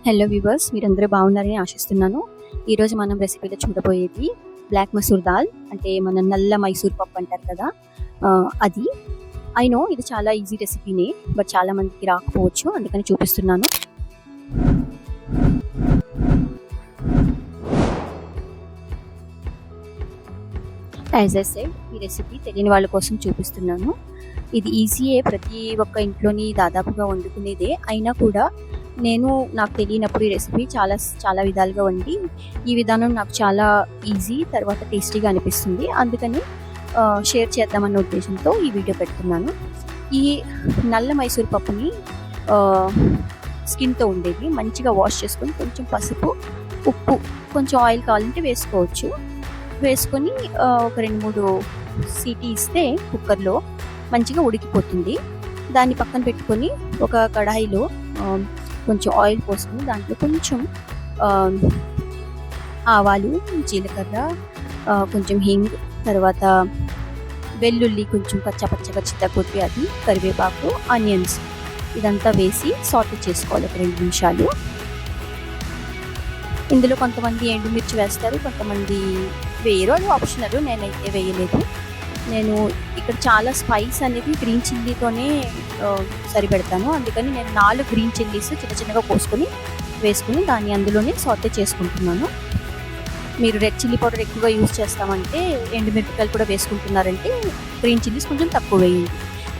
Hello viewers, మీరందరూ బాగున్నారని ఆశిస్తున్నాను. ఈరోజు మనం రెసిపీలో చూడబోయేది బ్లాక్ మసూర్ దాల్, అంటే మన నల్ల మైసూర్ పప్పు అంటారు కదా, అది. ఐ నో ఇది చాలా ఈజీ రెసిపీనే, బట్ చాలా మందికి రాకపోవచ్చు, అందుకని చూపిస్తున్నాను. యాజ్ ఐ సెడ్, ఈ రెసిపీ తెలియని వాళ్ళ కోసం చూపిస్తున్నాను. ఇది ఈజీయే, ప్రతి ఒక్క ఇంట్లోని దాదాపుగా వండుకునేదే. అయినా కూడా నాకు తెలియనప్పుడు ఈ రెసిపీ చాలా విధాలుగా వండి ఈ విధానం నాకు చాలా ఈజీ, తర్వాత టేస్టీగా అనిపిస్తుంది. అందుకని షేర్ చేద్దామన్న ఉద్దేశంతో ఈ వీడియో పెడుతున్నాను. ఈ నల్ల మైసూర్ పప్పుని స్కిన్తో ఉండేది మంచిగా వాష్ చేసుకొని కొంచెం పసుపు, ఉప్పు, కొంచెం ఆయిల్ కావాలంటే వేసుకోవచ్చు. వేసుకొని ఒక 2-3 సీటీ ఇస్తే కుక్కర్లో మంచిగా ఉడికిపోతుంది. దాన్ని పక్కన పెట్టుకొని ఒక కడాయిలో కొంచెం ఆయిల్ పోసుకొని దాంట్లో కొంచెం ఆవాలు, జీలకర్ర, కొంచెం హింగ్, తర్వాత వెల్లుల్లి కొంచెం పచ్చగా చిత్తకొట్టి, అది కరివేపాకు, ఆనియన్స్ ఇదంతా వేసి సాటే చేసుకోవాలి ఒక 2 నిమిషాలు. ఇందులో కొంతమంది ఎండుమిర్చి వేస్తారు, కొంతమంది వేయరు, అది ఆప్షనల్. నేనైతే వేయలేదు. నేను ఇక్కడ చాలా స్పైస్ అనేది గ్రీన్ చిల్లీతోనే సరిపెడతాను. అందుకని నేను 4 గ్రీన్ చిల్లీస్ చిన్నగా కోసుకొని వేసుకుని దాన్ని అందులోనే సాటే చేసుకుంటున్నాను. మీరు రెడ్ చిల్లీ పౌడర్ ఎక్కువగా యూజ్ చేస్తామంటే, ఎండుమిరపకాయలు కూడా వేసుకుంటున్నారంటే గ్రీన్ చిల్లీస్ కొంచెం తక్కువ వేయండి.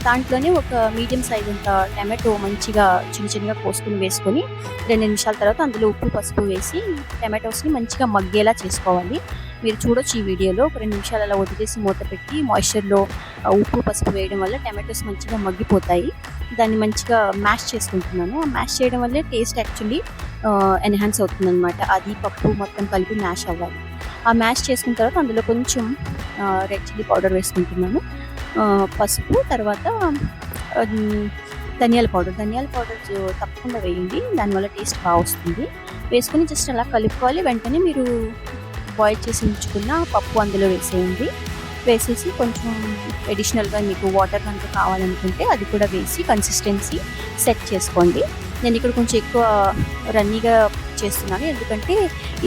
దాంట్లోనే ఒక మీడియం సైజ్ అంత టమాటో మంచిగా చిన్నగా కోసుకుని వేసుకొని 2 నిమిషాల తర్వాత అందులో ఉప్పు, పసుపు వేసి టమాటోస్ని మంచిగా మగ్గేలా చేసుకోవాలి. మీరు చూడొచ్చు ఈ వీడియోలో. ఒక 2 నిమిషాలు అలా వదిలేసి మూత పెట్టి మాయిశ్చర్లో ఉప్పు, పసుపు వేయడం వల్ల టమాటోస్ మంచిగా మగ్గిపోతాయి. దాన్ని మంచిగా మ్యాష్ చేసుకుంటున్నాను. ఆ మ్యాష్ చేయడం వల్లే టేస్ట్ యాక్చువల్లీ ఎన్హాన్స్ అవుతుంది అనమాట. అది పప్పు మొత్తం కలిపి మ్యాష్ అవ్వాలి. ఆ మ్యాష్ చేసుకున్న తర్వాత అందులో కొంచెం రెడ్ చిల్లీ పౌడర్ వేసుకుంటున్నాను, పసుపు, తర్వాత ధనియాల పౌడర్ తప్పకుండా వేయండి, దానివల్ల టేస్ట్ బాగా వస్తుంది. వేసుకొని జస్ట్ అలా కలుపుకోవాలి. వెంటనే మీరు బాయిల్ చేసి ఉంచుకున్న పప్పు అందులో వేసేయండి. వేసేసి కొంచెం అడిషనల్గా మీకు వాటర్ కనుక కావాలనుకుంటే అది కూడా వేసి కన్సిస్టెన్సీ సెట్ చేసుకోండి. నేను ఇక్కడ కొంచెం ఎక్కువ రన్నీగా చేస్తున్నాను, ఎందుకంటే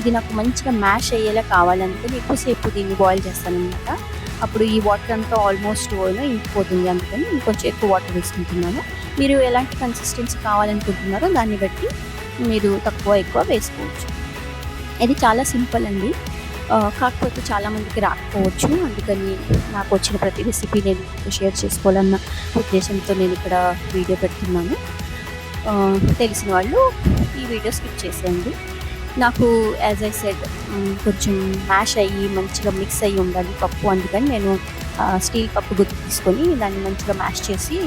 ఇది నాకు మంచిగా మ్యాష్ అయ్యేలా కావాలి. అందుకని ఎక్కువసేపు దీన్ని బాయిల్ చేస్తానన్నమాట. అప్పుడు ఈ వాటర్ అంతా ఆల్మోస్ట్ ఇంకిపోతుంది. అందుకని నేను కొంచెం ఎక్కువ వాటర్ వేసుకుంటున్నాను. మీరు ఎలాంటి కన్సిస్టెన్సీ కావాలనుకుంటున్నారో దాన్ని బట్టి మీరు తక్కువ ఎక్కువ వేసుకోవచ్చు. ఇది చాలా సింపుల్ అండి, కాకపోతే చాలామందికి రాకపోవచ్చు. అందుకని నాకు వచ్చిన ప్రతి రెసిపీ నేను షేర్ చేసుకోవాలన్న ఉద్దేశంతో నేను ఇక్కడ వీడియో పెడుతున్నాను. తెలిసిన వాళ్ళు ఈ వీడియో స్కిప్ చేసేయండి. నాకు యాజ్ ఐ సెడ్ కొంచెం మ్యాష్ అయ్యి మంచిగా మిక్స్ అయ్యి ఉండాలి పప్పు. అందుకని నేను స్టీల్ పప్పు గుత్తి తీసుకొని దాన్ని మంచిగా మ్యాష్ చేసి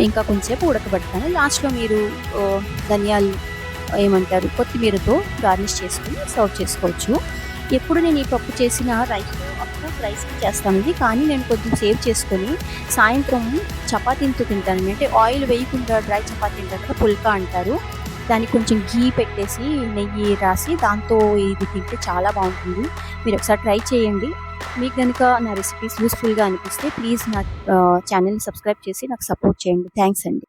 ఇంకా కొంచెంసేపు ఉడకబెడతాను. లాస్ట్లో మీరు ధనియాలు కొత్తిమీరతో గార్నిష్ చేసుకుని సర్వ్ చేసుకోవచ్చు. ఎప్పుడు నేను ఈ పప్పు చేసిన రైస్కి చేస్తాను ఇది, కానీ నేను కొంచెం సేవ్ చేసుకొని సాయంత్రం చపాతీతో తింటాను. అంటే ఆయిల్ వేయకుండా డ్రై చపాతీ తింటారు కదా, పుల్కా అంటారు. దానికి కొంచెం ఘీ పెట్టేసి నెయ్యి రాసి దాంతో ఇది తింటే చాలా బాగుంటుంది. మీరు ఒకసారి ట్రై చేయండి. మీకు కనుక నా రెసిపీస్ యూస్ఫుల్గా అనిపిస్తే ప్లీజ్ నా ఛానల్ని సబ్స్క్రైబ్ చేసి నాకు సపోర్ట్ చేయండి. థ్యాంక్స్ అండి.